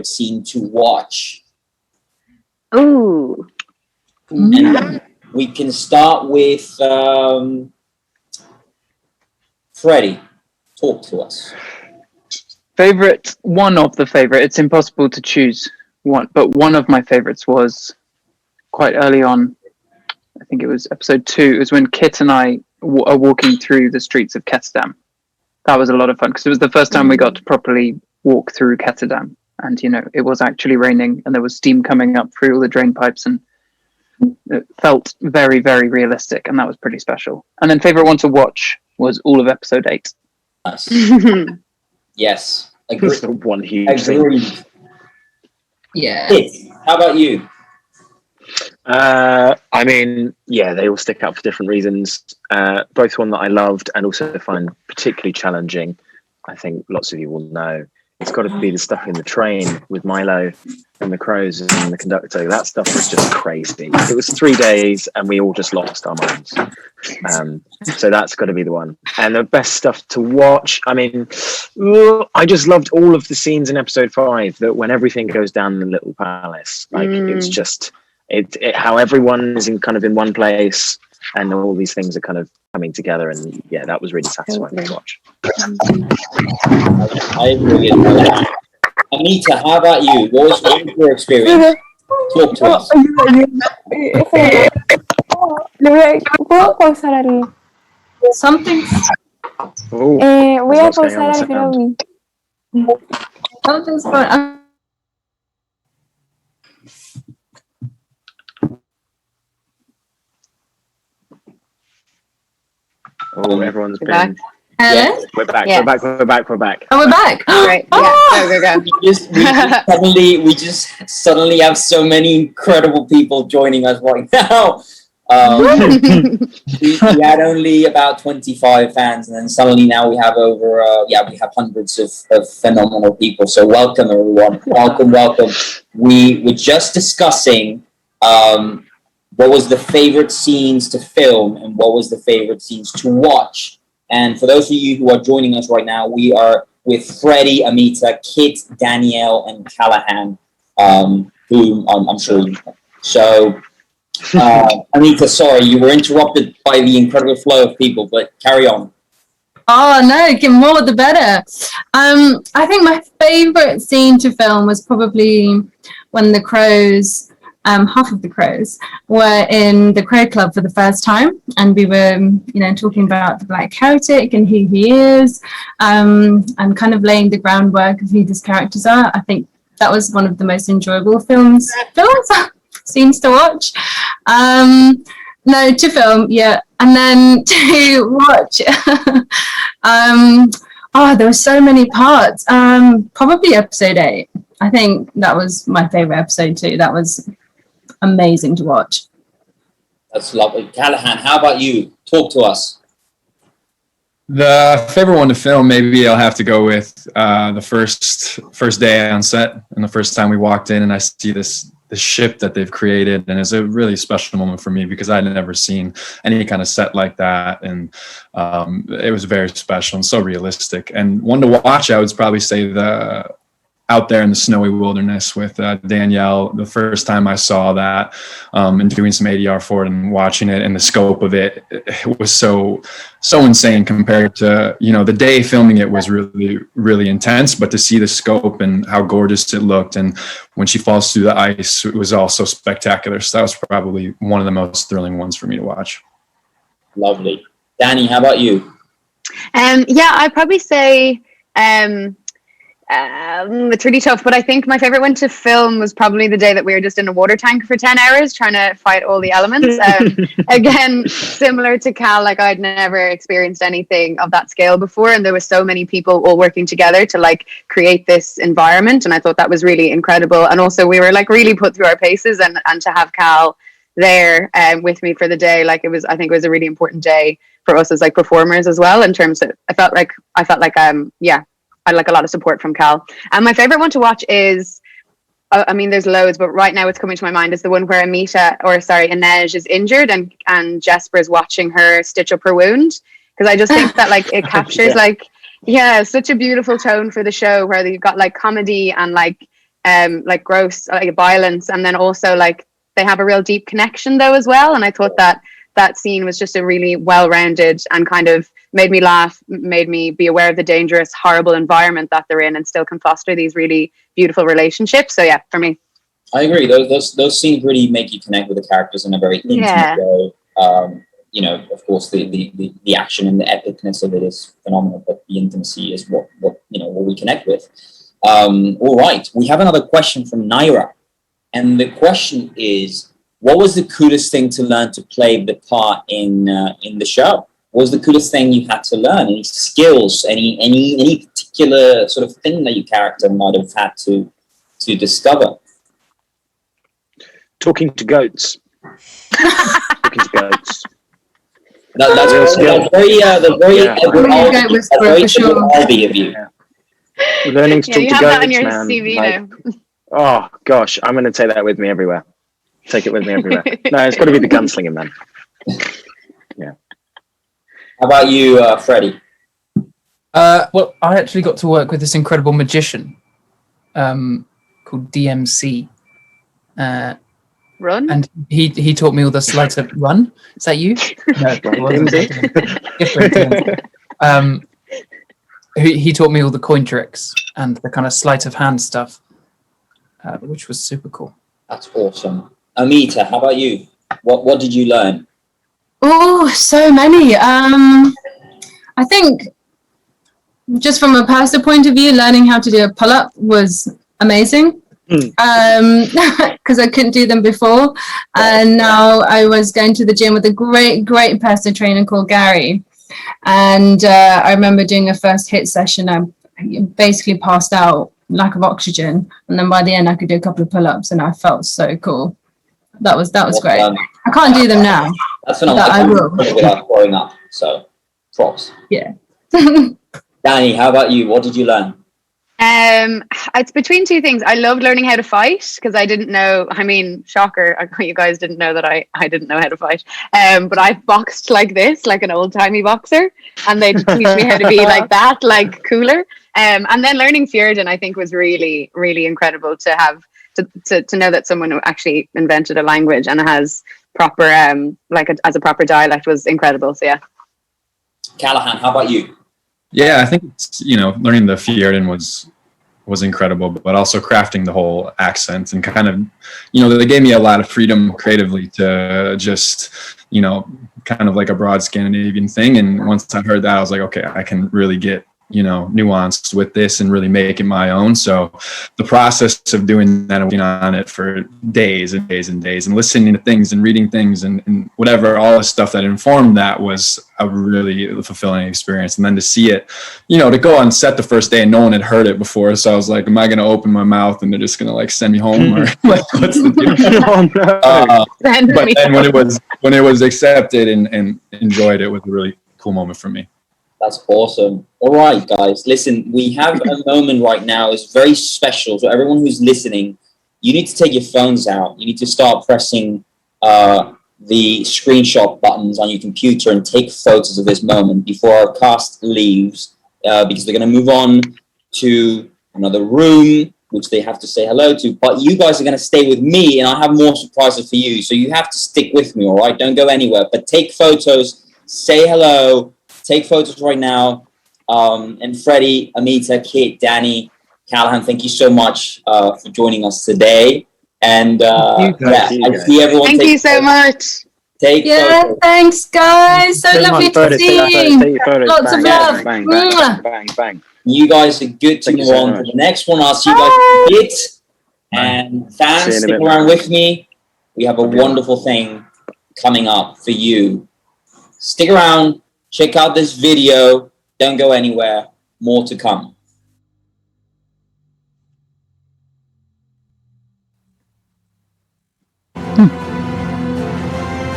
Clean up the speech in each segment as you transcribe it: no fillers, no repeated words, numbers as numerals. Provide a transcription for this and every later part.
scene to watch. Ooh. And we can start with Freddy. Talk to us. One of the favorite. It's impossible to choose one, but one of my favorites was quite early on. I think it was episode 2. It was when Kit and I are walking through the streets of Ketterdam. That was a lot of fun because it was the first time we got to properly walk through Ketterdam, and it was actually raining and there was steam coming up through all the drain pipes, and it felt very, very realistic, and that was pretty special. And then favorite one to watch was all of episode 8. Nice. Yes, That's the one huge thing. agreed. Yeah. Kit, how about you? I mean, yeah, they all stick out for different reasons. Both one that I loved and also find particularly challenging. I think lots of you will know. It's got to be the stuff in the train with Milo and the crows and the conductor. That stuff was just crazy. It was 3 days and we all just lost our minds. So that's got to be the one. And the best stuff to watch, I mean, I just loved all of the scenes in episode 5 that when everything goes down in the little palace, like it's just how everyone is in one place and all these things are kind of coming together, and yeah, that was really satisfying to watch. I agree. Amita, how about you? What was your experience? Talk to us. Something. Voy a pausar al Groovy. Something's going on. Oh, everyone's been. Back. Hello? We're back. Yeah. We're back. Oh, we're back. Right. Yeah. Go. We just suddenly have so many incredible people joining us right now. We had only about 25 fans, and then suddenly now we have over, we have hundreds of phenomenal people. So welcome, everyone. Welcome. We were just discussing what was the favorite scenes to film and what was the favorite scenes to watch. And for those of you who are joining us right now, we are with Freddy, Amita, Kit, Danielle, and Calahan, whom I'm sure you know. So, Amita, sorry, you were interrupted by the incredible flow of people, but carry on. Oh, no, more the better. I think my favorite scene to film was probably when the crows, half of the crows, were in the Crow Club for the first time, and we were, talking about the Black Heretic and who he is, and kind of laying the groundwork of who these characters are. I think that was one of the most enjoyable scenes to watch. No, to film, yeah, and then to watch. There were so many parts. Probably episode 8. I think that was my favorite episode too. That was amazing to watch. That's lovely. Calahan, how about you? Talk to us. The favorite one to film, maybe I'll have to go with the first day on set, and the first time we walked in and I see this ship that they've created, and it's a really special moment for me because I'd never seen any kind of set like that, and it was very special and so realistic. And one to watch, I would probably say the Out There in the Snowy Wilderness with Danielle. The first time I saw that and doing some ADR for it and watching it, and the scope of it was so insane compared to, the day filming it was really, really intense, but to see the scope and how gorgeous it looked, and when she falls through the ice, it was also spectacular. So that was probably one of the most thrilling ones for me to watch. Lovely. Danny, how about you? I'd probably say it's really tough, but I think my favorite one to film was probably the day that we were just in a water tank for 10 hours trying to fight all the elements. Again, similar to Cal, like I'd never experienced anything of that scale before, and there were so many people all working together to create this environment, and I thought that was really incredible. And also we were really put through our paces, and to have Cal there with me for the day, I think it was a really important day for us as performers as well, in terms of I felt like I'd like a lot of support from Cal. And my favorite one to watch is, there's loads, but right now it's coming to my mind is the one where Inej is injured and Jesper is watching her stitch up her wound. Because I just think that it captures such a beautiful tone for the show, where you've got comedy and like gross, like violence, and then also like they have a real deep connection though as well. And I thought that scene was just a really well-rounded and kind of made me laugh, made me be aware of the dangerous, horrible environment that they're in, and still can foster these really beautiful relationships. So yeah, for me. I agree. Those scenes really make you connect with the characters in a very intimate way. You know, of course, the action and the epicness of it is phenomenal, but the intimacy is what we connect with. All right, we have another question from Naira, and the question is, what was the coolest thing to learn to play the part in the show? What was the coolest thing you had to learn? Any skills? Any particular sort of thing that your character might have had to discover? Talking to goats. Talking to goats. That's very of you. Learning to talk you to have goats, that on your man. CV now. Oh gosh, I'm going to take that with me everywhere. Take it with me everywhere. No, it's got to be the gunslinging, man. Yeah. How about you, Freddy? Well, I actually got to work with this incredible magician called DMC. Run? And he taught me all the sleight of run. Is that you? No, he taught me all the coin tricks and the kind of sleight of hand stuff, which was super cool. That's awesome. Amita, how about you? What did you learn? Oh, so many. I think just from a personal point of view, learning how to do a pull-up was amazing. Because I couldn't do them before, and now I was going to the gym with a great personal trainer called Gary, and I remember doing a first hit session. I basically passed out, lack of oxygen, and then by the end I could do a couple of pull-ups, and I felt so cool. That was great. I can't do them now. That's phenomenal. I will. Without growing up, so props. Yeah. Danny, how about you? What did you learn? It's between two things. I loved learning how to fight because I didn't know. I mean, shocker! You guys didn't know that I didn't know how to fight. But I boxed like this, like an old timey boxer, and they teach me how to be like that, like cooler. And then learning Fjorden, I think, was really, really incredible to have to know that someone who actually invented a language and has proper as a proper dialect was incredible. So yeah. Calahan, how about you? Yeah, I think learning the Fjorden was incredible, but also crafting the whole accent and kind of, they gave me a lot of freedom creatively to just, kind of like a broad Scandinavian thing. And once I heard that, I was like, okay, I can really get, nuanced with this and really make it my own. So the process of doing that and working on it for days and days and days and listening to things and reading things and whatever, all the stuff that informed that was a really fulfilling experience. And then to see it, to go on set the first day and no one had heard it before. So I was like, am I going to open my mouth and they're just going to like send me home or like, what's the deal? But then when it was accepted and enjoyed, it was a really cool moment for me. That's awesome. All right, guys. Listen, we have a moment right now. It's very special. So everyone who's listening, you need to take your phones out. You need to start pressing the screenshot buttons on your computer and take photos of this moment before our cast leaves, because they're going to move on to another room, which they have to say hello to. But you guys are going to stay with me, and I have more surprises for you. So you have to stick with me, all right? Don't go anywhere. But take photos, say hello. Take photos right now. And Freddy, Amita, Kit, Danny, Calahan, thank you so much for joining us today. And I see everyone. Thank you so much. Take photos. Thanks, guys. So lovely to see you. Lots of love. Bang, bang, bang, bang. You guys are good to move on to the next one. I'll see you guys in a bit. And fans, stick around with me. We have a wonderful thing coming up for you. Stick around. Check out this video. Don't go anywhere. More to come.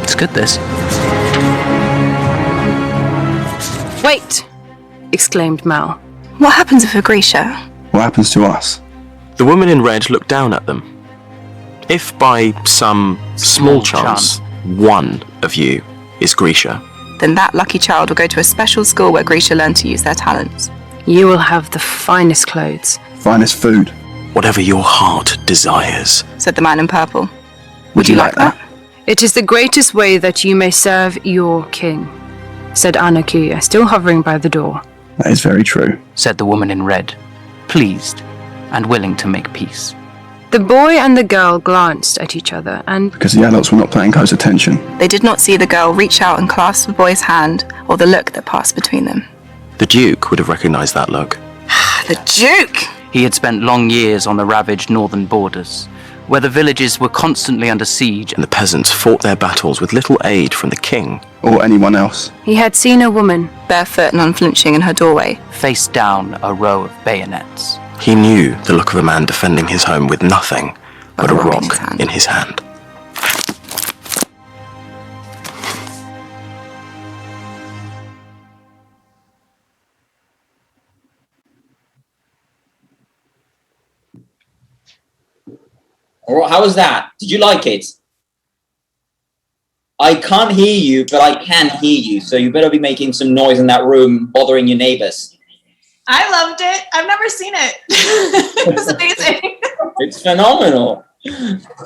It's good, this. Wait! Exclaimed Mal. What happens if Grisha? What happens to us? The woman in red looked down at them. If by some small chance one of you is Grisha, then that lucky child will go to a special school where Grisha learned to use their talents. You will have the finest clothes, Finest food, Whatever your heart desires, said the man in purple. Would you like that? It is the greatest way that you may serve your king, said Anakia, still hovering by the door. That is very true, said the woman in red, pleased and willing to make peace. The boy and the girl glanced at each other and... because the adults were not paying close attention. They did not see the girl reach out and clasp the boy's hand or the look that passed between them. the Duke would have recognized that look. The Duke! He had spent long years on the ravaged northern borders, where the villages were constantly under siege, And the peasants fought their battles with little aid from the king. Or anyone else. He had seen a woman, barefoot and unflinching in her doorway, face down a row of bayonets. He knew the look of a man defending his home with nothing but a rock in his hand. All right, how was that? Did you like it? I can't hear you, but I can hear you. So you better be making some noise in that room, bothering your neighbors. I loved it. I've never seen it. It was amazing. It's phenomenal.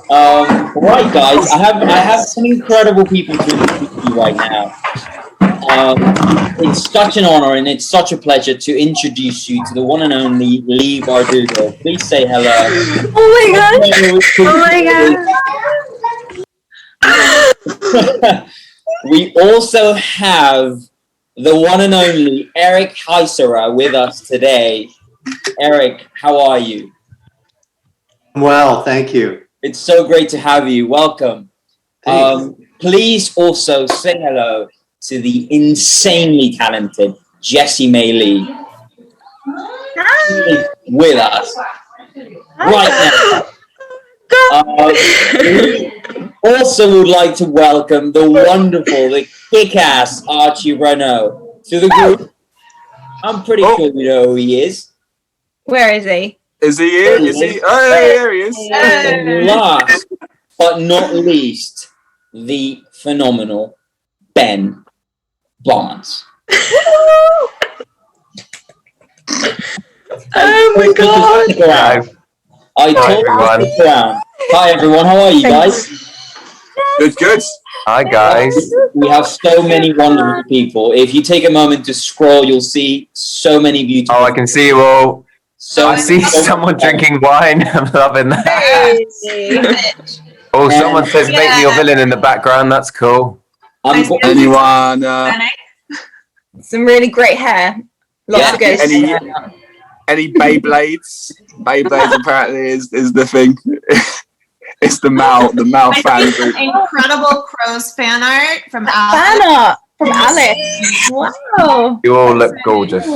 Right, guys, I have some incredible people to introduce to you right now. It's such an honor and it's such a pleasure to introduce you to the one and only Leigh Bardugo. Please say hello. Oh my god! Oh my god! We also have the one and only Eric Heisserer with us today. Eric, how are you? Well, thank you. It's so great to have you. Welcome. Please also say hello to the insanely talented Jessie Leigh with us right now. We also would like to welcome the wonderful, the kick-ass Archie Renaux to the group. I'm pretty sure you know who he is. Where is he? Is he here? Is he? Oh, there he is. And last but not least, the phenomenal benbarnes. Oh my god! I told you to around. Hi everyone, how are you guys? Good, good. Hi guys. We have so many wonderful people. If you take a moment to scroll, you'll see so many beautiful. Oh, I can see you all. So I see someone drinking wine. I'm loving that. Oh, someone says make me your villain in the background. That's cool. Anyone? Some really great hair. Lots of good. Any Beyblades? Beyblades apparently is the thing. It's the Mal fan group. Incredible Crows fan art from Alex. Fan art from Alex. Wow. You all look gorgeous.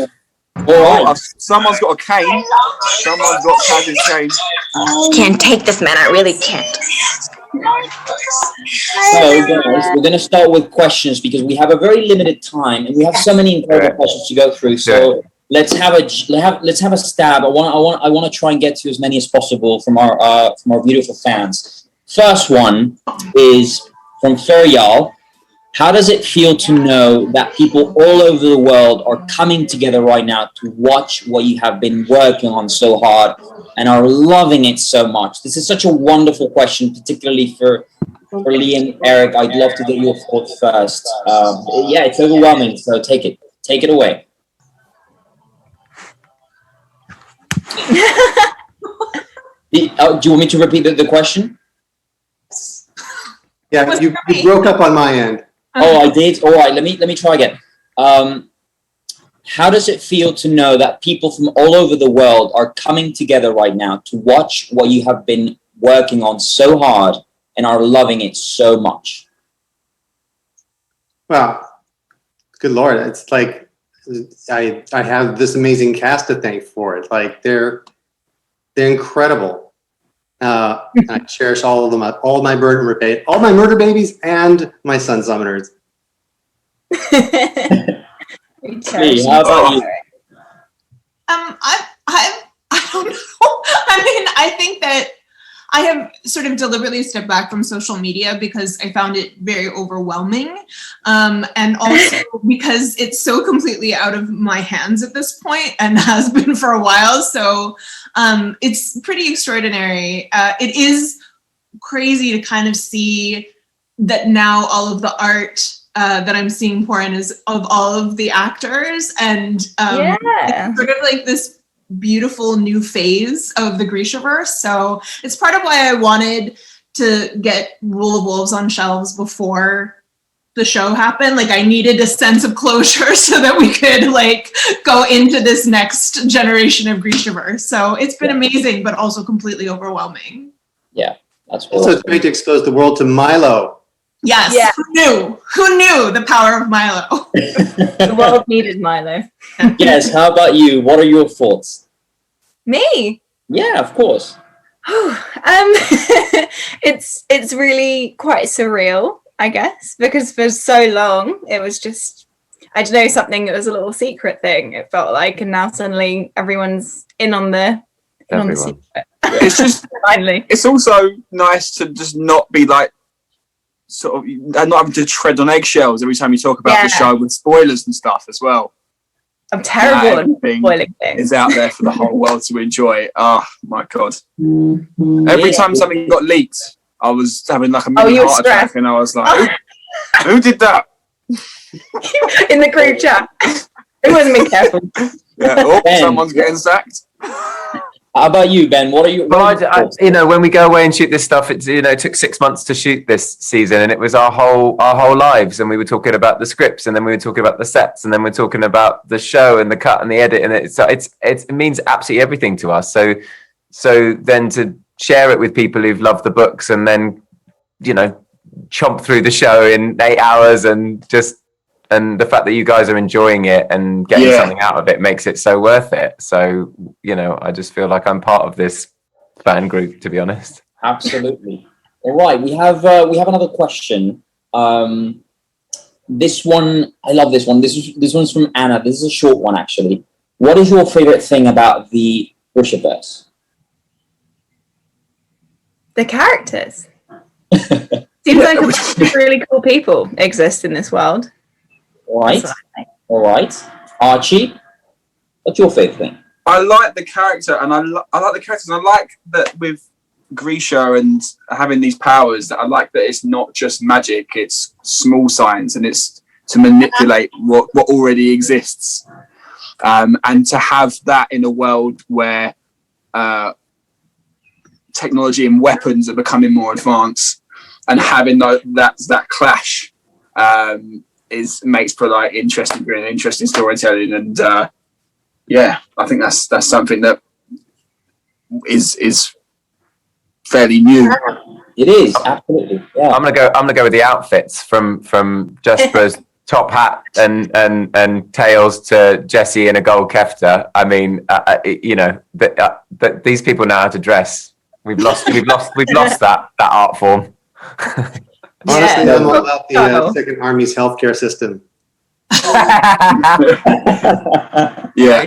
Oh, someone's got a cane. Someone's got Kaz's cane. Can't take this, man. I really can't. So guys, we're going to start with questions because we have a very limited time and we have so many incredible questions to go through. So let's have a stab. I want to try and get to as many as possible from our beautiful fans. First one is from Feryal. How does it feel to know that people all over the world are coming together right now to watch what you have been working on so hard and are loving it so much? This is such a wonderful question, particularly for Leigh and Eric. I'd love to get your thoughts first. Yeah, it's overwhelming, so take it away. Do you want me to repeat the question? Yeah, you broke up on my end. Oh, I did? All right, let me try again. How does it feel to know that people from all over the world are coming together right now to watch what you have been working on so hard and are loving it so much? Well, good Lord, it's like I have this amazing cast to thank for it. Like they're incredible. I cherish all of them, all my murder babies, and my sun summoners. Hey, how about you? I don't know. I mean, I think that I have sort of deliberately stepped back from social media because I found it very overwhelming. And also because it's so completely out of my hands at this point and has been for a while. So it's pretty extraordinary. It is crazy to kind of see that now all of the art that I'm seeing pour in is of all of the actors. And it's sort of like this beautiful new phase of the Grishaverse. So it's part of why I wanted to get Rule of Wolves on shelves before the show happened. Like I needed a sense of closure so that we could like go into this next generation of Grishaverse. So it's been amazing, but also completely overwhelming. Yeah, that's also it's great to expose the world to Milo. Yes. Yeah. Who knew the power of Milo? The world needed Milo. Yes. How about you? What are your thoughts? Me? Yeah, of course. It's really quite surreal, I guess, because for so long it was just, I don't know, something that was a little secret thing. It felt like, and now suddenly everyone's in on the secret. It's just finally. It's also nice to just not be like sort of not having to tread on eggshells every time you talk about the show with spoilers and stuff as well. I'm terrible at spoiling things. It's out there for the whole world to enjoy. Oh my god! Every time something got leaked, I was having like a mini heart attack, and I was like, "Who did that?" In the group chat. It wasn't me careful. Yeah, someone's getting sacked. How about you, Ben? What are you? Well, I, when we go away and shoot this stuff, it's it took 6 months to shoot this season, and it was our whole lives. And we were talking about the scripts, and then we were talking about the sets, and then we're talking about the show and the cut and the edit, and it means absolutely everything to us. So then to share it with people who've loved the books, and then chomp through the show in 8 hours, and the fact that you guys are enjoying it and getting something out of it makes it so worth it. So, I just feel like I'm part of this fan group, to be honest. Absolutely. All right. We have another question. This one, I love this one. This one's from Anna. This is a short one, actually. What is your favorite thing about the Grishaverse? The characters. Seems like a bunch of really cool people exist in this world. All right. Archie, what's your favorite thing? I like the character, and I like the characters. I like that with Grisha and having these powers. That I like that it's not just magic; it's small science, and it's to manipulate what already exists, and to have that in a world where technology and weapons are becoming more advanced, and having that clash. Makes for like interesting storytelling, and I think that's something that is fairly new. It is absolutely. Yeah, I'm gonna go with the outfits from Jesper's top hat and tails to Jessie in a gold kefta. I mean, these people know how to dress. We've lost that art form. Honestly, I'm all about the Second Army's healthcare system. Yeah.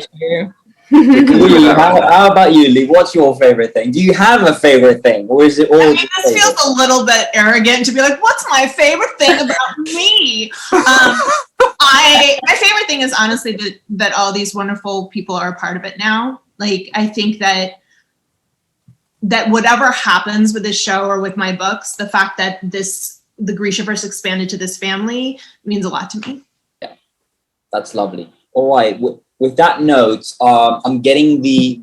Leigh, how about you, Leigh? What's your favorite thing? Do you have a favorite thing, or is it all? This feels a little bit arrogant to be like, "What's my favorite thing about me?" My favorite thing is honestly that all these wonderful people are a part of it now. Like, I think that whatever happens with this show or with my books, the fact that the Grishaverse expanded to this family means a lot to me. Yeah, that's lovely. All right. With that note, I'm getting the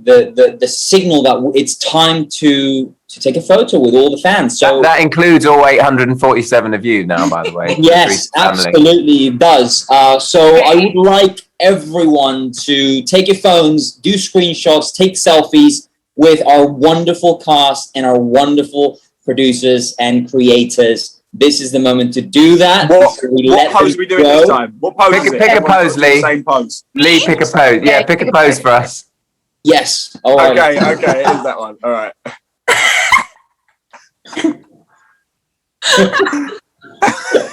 signal that it's time to take a photo with all the fans. So that includes all 847 of you now, by the way. Yes, absolutely, it does. So I would like everyone to take your phones, do screenshots, take selfies with our wonderful cast and our wonderful producers and creators. This is the moment to do that. What pose are we doing this time? What pose? Pick a pose, Leigh. Same pose. Leigh, pick a pose. Yeah, pick a pose for us. Yes. All right. Okay, it is that one. All right.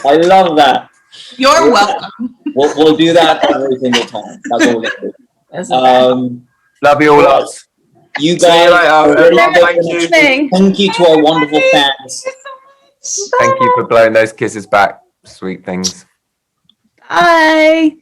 I love that. You're welcome. We'll do that every single time. That's all we're going to do. Love you all lots. You See you guys, later. thank you to our wonderful fans. Thank you for blowing those kisses back, sweet things. Bye.